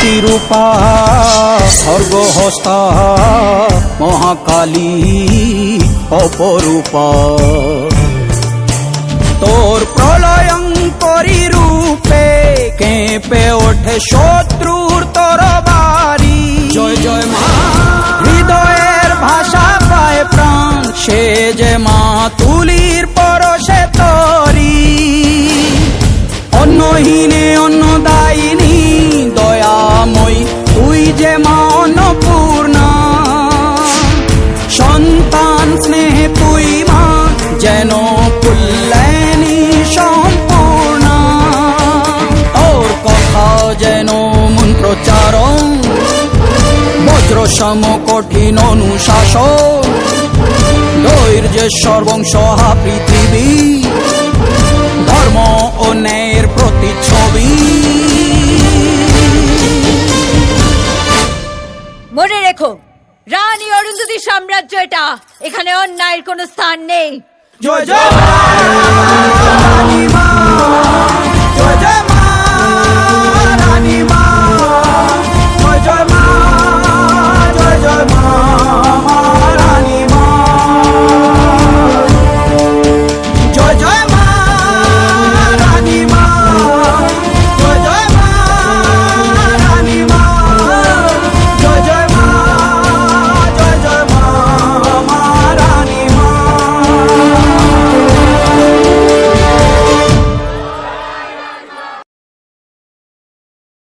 শক্তিরূপা খর্গহস্তা মহাকালী অপরূপা। তোর প্রলয়ঙ্করী রূপে কেঁপে ওঠে শত্রুর তরবারি। জয় জয় মা, হৃদয়ের ভাষা পায় প্রাণ, সে যে মা তুলির পরশে তরি। অন্নহীনে অন্নদায়িনী দয়াময়ী, তুই যে মা অন্নপূর্ণা। সন্তান স্নেহে তুই মা যেন কল্যাণী সম্পূর্ণা। তোর কথা যেন মন্ত্রোচ্চারণ, বজ্র সম কঠিন অনুশাসন। ধৈর্যেশ্বর বংশহা পৃথিবী, ধর্ম ও ন্যায়ের প্রতিচ্ছবি। মনে রেখো, রানী অরুন্ধতির সাম্রাজ্য এটা, এখানে অন্যায়ের কোনো স্থান নেই। জয় জয়।